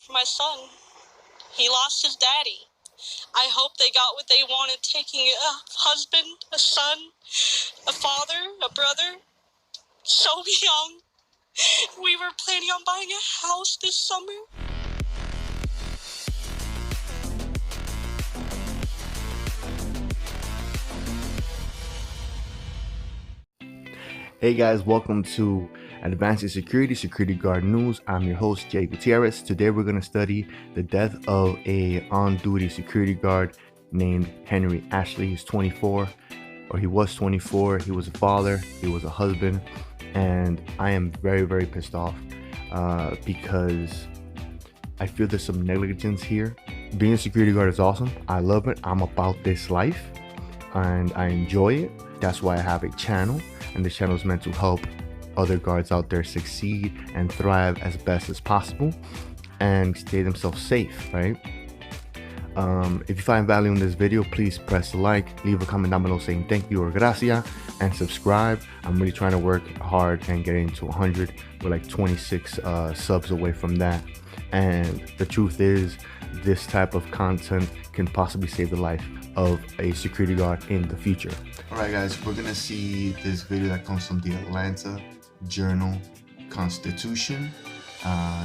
For my son, he lost his daddy. I hope they got what they wanted, taking a husband, a son, a father, a brother. So young. We were planning on buying a house this summer. Hey guys, welcome to Advancing Security Guard News. I'm your host, Jay Gutierrez. Today we're going to study the death of a on-duty security guard named Henry Ashley. He's 24, or he was 24. He was a father, he was a husband, and I am very, very pissed off because I feel there's some negligence here. Being a security guard is awesome. I love it. I'm about this life and I enjoy it. That's why I have a channel, and this channel is meant to help other guards out there succeed and thrive as best as possible and stay themselves safe, right? If you find value in this video, please press like, leave a comment down below saying thank you or gracias, and subscribe. I'm really trying to work hard and get into 100. We're like 26 subs away from that. And the truth is, this type of content can possibly save the life of a security guard in the future. All right, guys, we're gonna see this video that comes from the Atlanta Journal-Constitution.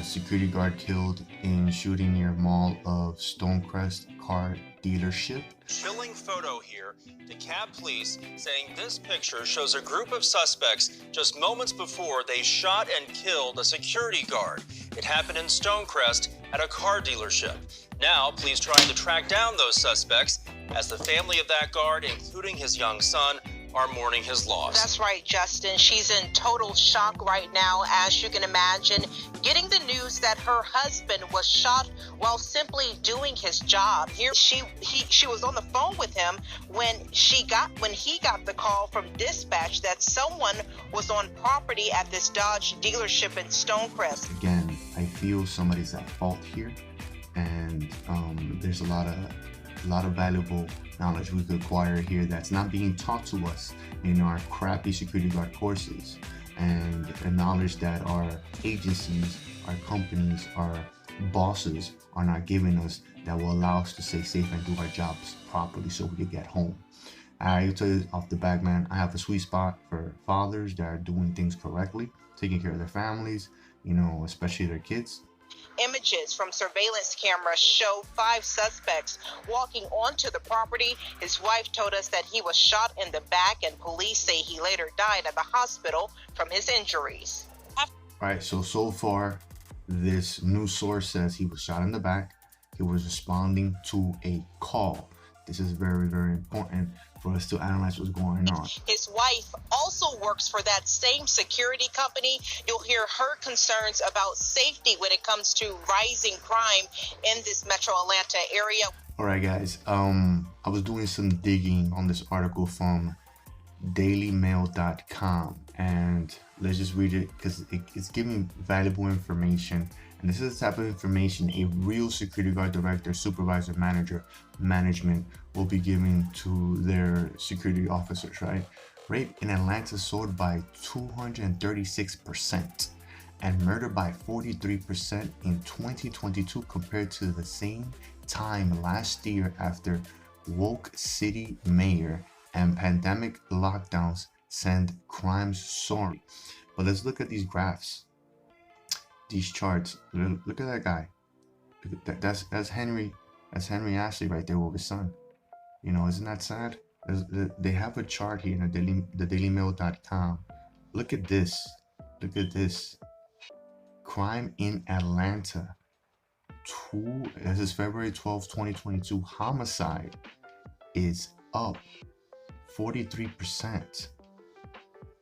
Security guard killed in shooting near Mall of Stonecrest car dealership. Chilling photo here. DeKalb police saying this picture shows a group of suspects just moments before they shot and killed a security guard. It happened in Stonecrest at a car dealership. Now, police trying to track down those suspects as the family of that guard, including his young son, are mourning his loss. That's right, Justin. She's in total shock right now, as you can imagine, getting the news that her husband was shot while simply doing his job. Here, she was on the phone with him when he got the call from dispatch that someone was on property at this Dodge dealership in Stonecrest. Again, I feel somebody's at fault here, and there's a lot of valuable knowledge we could acquire here that's not being taught to us in our crappy security guard courses, and the knowledge that our agencies, our companies, our bosses are not giving us that will allow us to stay safe and do our jobs properly so we can get home. I tell you off the back, man, I have a sweet spot for fathers that are doing things correctly, taking care of their families, you know, especially their kids. Images from surveillance cameras show 5 suspects walking onto the property. His wife told us that he was shot in the back, and police say he later died at the hospital from his injuries. All right, so far, this news source says he was shot in the back. He was responding to a call. This is very, very important for us to analyze what's going on. His wife also works for that same security company. You'll hear her concerns about safety when it comes to rising crime in this metro Atlanta area. All right, guys, I was doing some digging on this article from dailymail.com, and let's just read it because it's giving valuable information. And this is the type of information a real security guard director, supervisor, manager, management will be giving to their security officers, right? Rape in Atlanta soared by 236% and murder by 43% in 2022 compared to the same time last year after woke city mayor and pandemic lockdowns send crimes soaring. But let's look at these graphs. These charts. Look at that guy. Look at that. That's Henry Ashley right there with his son. You know, isn't that sad? They have a chart here in the dailymail.com. Look at this. Look at this. Crime in Atlanta. This is February 12th, 2022. Homicide is up 43%.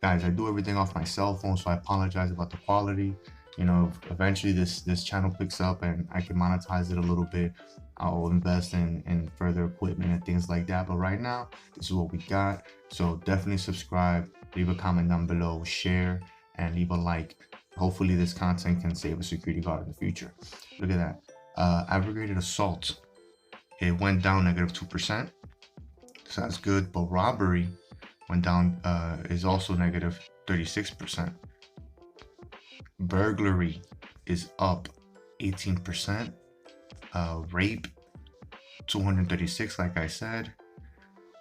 Guys, I do everything off my cell phone, so I apologize about the quality. You know, eventually this channel picks up and I can monetize it a little bit. I'll invest in further equipment and things like that. But right now, this is what we got. So definitely subscribe, leave a comment down below, share, and leave a like. Hopefully this content can save a security guard in the future. Look at that. Aggravated assault, it went down -2%. So that's good. But robbery went down, is also -36%. Burglary is up 18%. Rape, 236, like I said.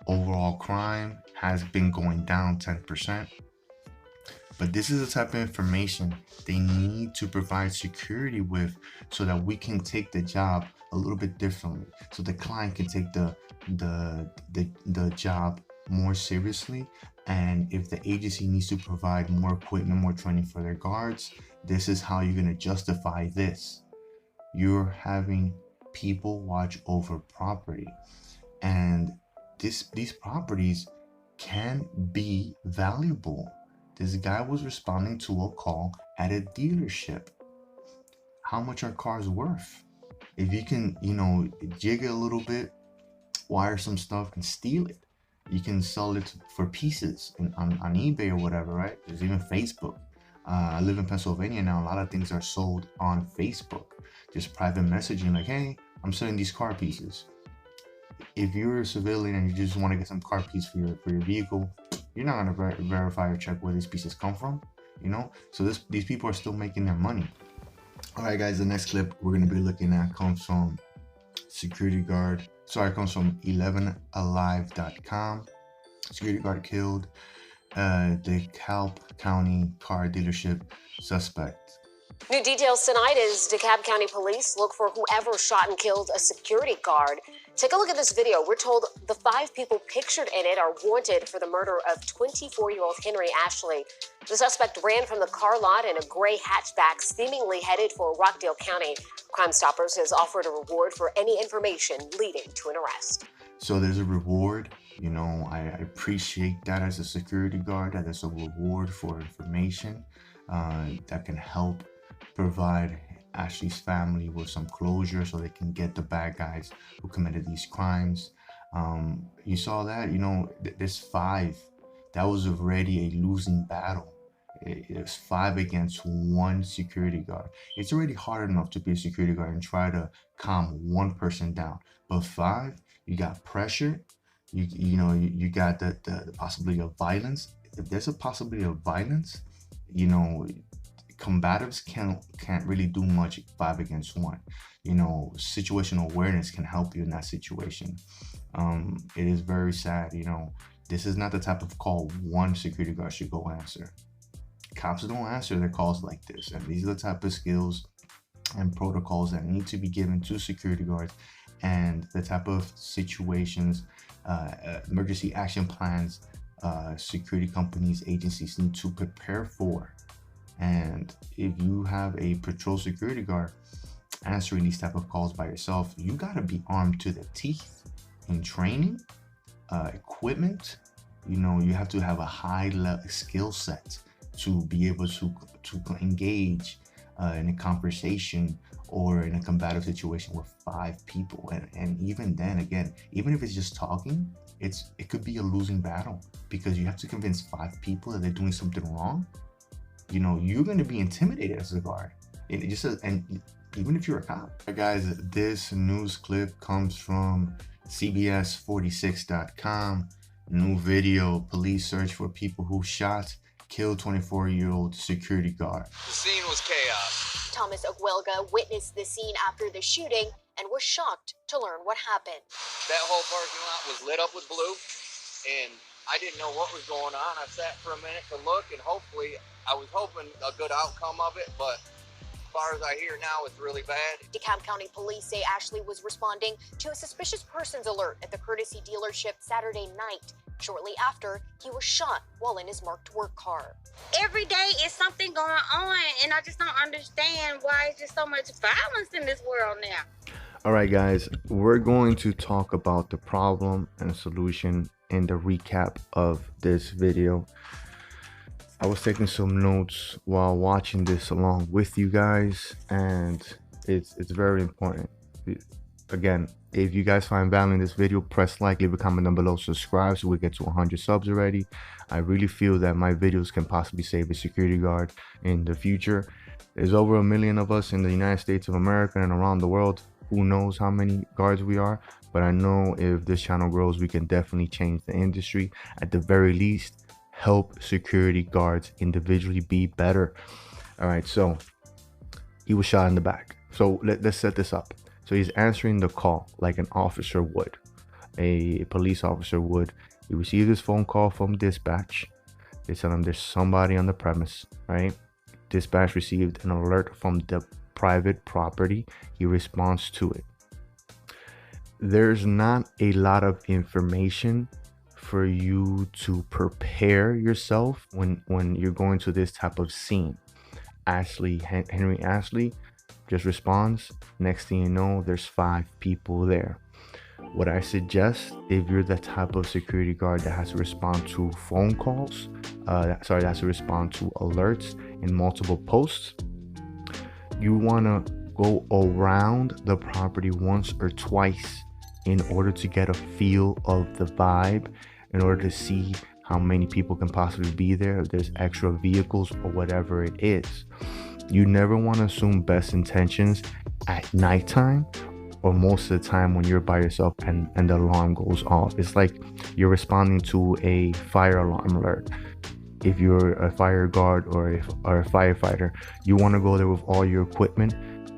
Overall crime has been going down 10%. But this is the type of information they need to provide security with, so that we can take the job a little bit differently, so the client can take the job more seriously. And if the agency needs to provide more equipment, more training for their guards, this is how you're going to justify this. You're having people watch over property, and these properties can be valuable. This guy was responding to a call at a dealership. How much are cars worth? If you can, jig it a little bit, wire some stuff and steal it, you can sell it for pieces on eBay or whatever, right? There's even Facebook. I live in Pennsylvania now. A lot of things are sold on Facebook. Just private messaging like, hey, I'm selling these car pieces. If you're a civilian and you just want to get some car piece for your vehicle, you're not going to verify or check where these pieces come from, So these people are still making their money. All right, guys, the next clip we're going to be looking at comes from comes from 11alive.com. Security guard killed DeKalb County car dealership suspect. New details tonight as DeKalb County police look for whoever shot and killed a security guard. Take a look at this video. We're told the 5 people pictured in it are wanted for the murder of 24-year-old Henry Ashley. The suspect ran from the car lot in a gray hatchback, seemingly headed for Rockdale County. Crime Stoppers has offered a reward for any information leading to an arrest. So there's a reward. I appreciate that as a security guard, that there's a reward for information that can help provide Ashley's family with some closure so they can get the bad guys who committed these crimes. You saw that, there's 5. That was already a losing battle. It's 5 against 1 security guard. It's already hard enough to be a security guard and try to calm one person down. But 5, you got pressure. You got the possibility of violence. If there's a possibility of violence, combatives can't really do much 5 against 1. Situational awareness can help you in that situation. It is very sad. This is not the type of call one security guard should go answer. Cops don't answer their calls like this, and these are the type of skills and protocols that need to be given to security guards, and the type of situations, emergency action plans, security companies, agencies need to prepare for. And if you have a patrol security guard answering these type of calls by yourself, you got to be armed to the teeth in training, equipment. You have to have a high level skill set to be able to engage in a conversation or in a combative situation with 5 people. And even then, again, even if it's just talking, it could be a losing battle, because you have to convince 5 people that they're doing something wrong. You're going to be intimidated as a guard. And even if you're a cop. Guys, this news clip comes from CBS46.com. New video: police search for people who killed 24-year-old security guard. The scene was chaos. Thomas Oguelga witnessed the scene after the shooting and was shocked to learn what happened. That whole parking lot was lit up with blue, and I didn't know what was going on. I sat for a minute to look, and I was hoping a good outcome of it, but as far as I hear now, it's really bad. DeKalb County police say Ashley was responding to a suspicious persons alert at the Courtesy dealership Saturday night. Shortly after, he was shot while in his marked work car. Every day is something going on, and I just don't understand why it's just so much violence in this world now. All right, guys, we're going to talk about the problem and solution in the recap of this video. I was taking some notes while watching this along with you guys, and it's very important. Again, if you guys find value in this video, press like, leave a comment down below, subscribe so we get to 100 subs already. I really feel that my videos can possibly save a security guard in the future. There's over 1 million of us in the United States of America and around the world. Who knows how many guards we are, but I know if this channel grows, we can definitely change the industry. At the very least, help security guards individually be better. All right, so he was shot in the back. So let's set this up. So he's answering the call like an officer would, a police officer would. He received this phone call from dispatch. They tell him there's somebody on the premise, right? Dispatch received an alert from the private property. He responds to it. There's not a lot of information for you to prepare yourself when you're going to this type of scene. Henry Ashley just responds. Next thing you know, there's 5 people there. What I suggest, if you're the type of security guard that has to respond to phone calls, that has to respond to alerts in multiple posts, you want to go around the property once or twice in order to get a feel of the vibe, in order to see how many people can possibly be there, if there's extra vehicles or whatever it is. You never want to assume best intentions at nighttime or most of the time when you're by yourself and the alarm goes off. It's like you're responding to a fire alarm alert. If you're a fire guard or a firefighter, you want to go there with all your equipment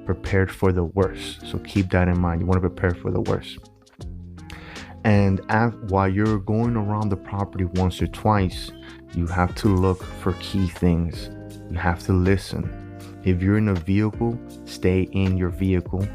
prepared for the worst. So keep that in mind. You want to prepare for the worst. And while you're going around the property once or twice, you have to look for key things. You have to listen. If you're in a vehicle, stay in your vehicle.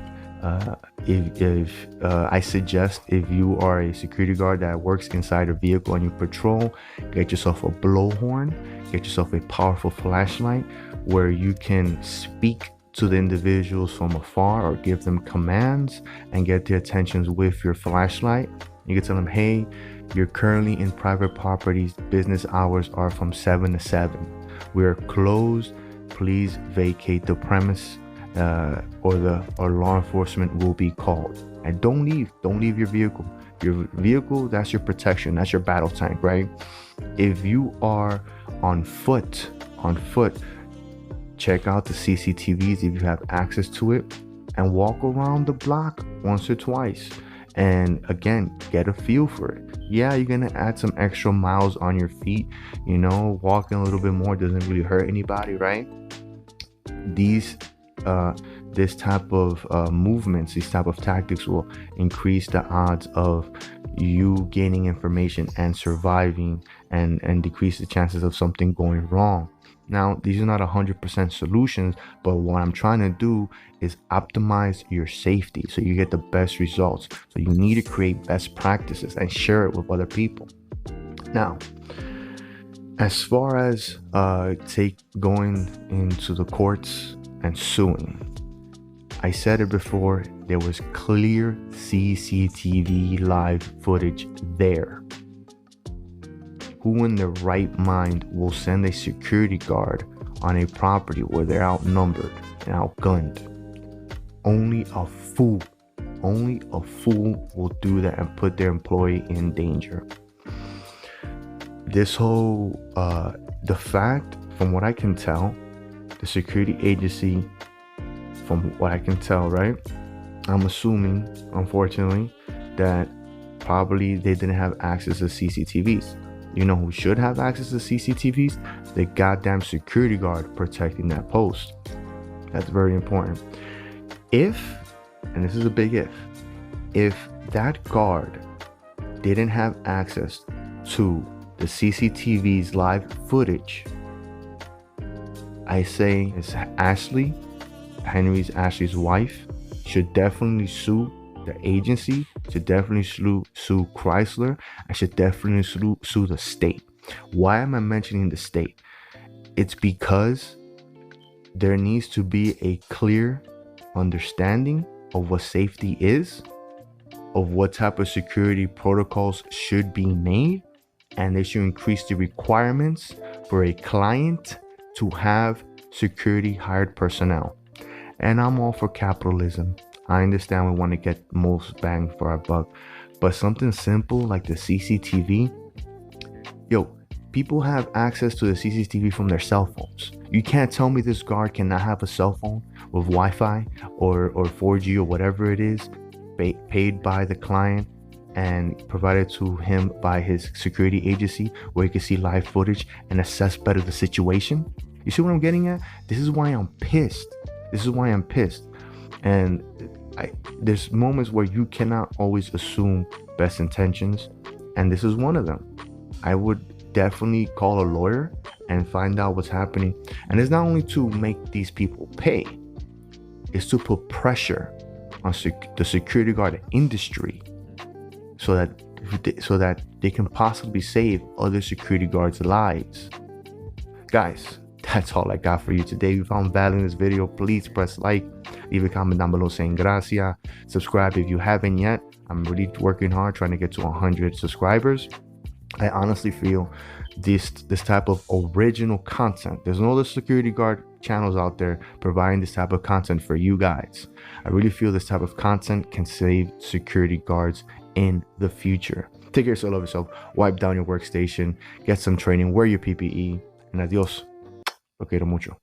I suggest, if you are a security guard that works inside a vehicle and you patrol, get yourself a blowhorn, get yourself a powerful flashlight where you can speak to the individuals from afar or give them commands and get their attentions with your flashlight. You can tell them, hey, you're currently in private properties. Business hours are from 7 to 7. We are closed. Please vacate the premise, or law enforcement will be called. And don't leave your vehicle. Your vehicle, that's your protection. That's your battle tank, right? If you are on foot, check out the CCTVs if you have access to it, and walk around the block once or twice. And again, get a feel for it. Yeah, you're gonna add some extra miles on your feet. Walking a little bit more doesn't really hurt anybody, right? This type of movements, these type of tactics will increase the odds of you gaining information and surviving, and decrease the chances of something going wrong. Now, these are not 100% solutions, but what I'm trying to do is optimize your safety so you get the best results. So you need to create best practices and share it with other people. Now, as far as going into the courts and suing, I said it before, there was clear CCTV live footage there. Who in their right mind will send a security guard on a property where they're outnumbered and outgunned? Only a fool will do that and put their employee in danger. This whole, the fact, from what I can tell, the security agency, from what I can tell, right? I'm assuming, unfortunately, that probably they didn't have access to CCTVs. You know who should have access to CCTVs? The goddamn security guard protecting that post. That's very important. If, and this is a big if that guard didn't have access to the CCTV's live footage, I say it's Ashley's wife should definitely sue the agency, should definitely sue Chrysler, and should definitely sue the state. Why am I mentioning the state? It's because there needs to be a clear understanding of what safety is, of what type of security protocols should be made, and they should increase the requirements for a client to have security hired personnel. And I'm all for capitalism. I understand we want to get most bang for our buck, but something simple like the CCTV, people have access to the CCTV from their cell phones. You can't tell me this guard cannot have a cell phone with Wi-Fi or 4G or whatever it is, paid by the client and provided to him by his security agency, where he can see live footage and assess better the situation. You see what I'm getting at? This is why I'm pissed. And there's moments where you cannot always assume best intentions, and this is one of them. I would definitely call a lawyer and find out what's happening. And it's not only to make these people pay, it's to put pressure on the security guard industry so that they can possibly save other security guards' lives. Guys, that's all I got for you today. If you found value in this video, please press like, leave a comment down below saying gracias, subscribe if you haven't yet. I'm really working hard trying to get to 100 subscribers. I honestly feel this type of original content, there's no other security guard channels out there providing this type of content for you guys. I really feel this type of content can save security guards in the future. Take care of yourself, wipe down your workstation, get some training, wear your PPE, and adios. Lo quiero mucho.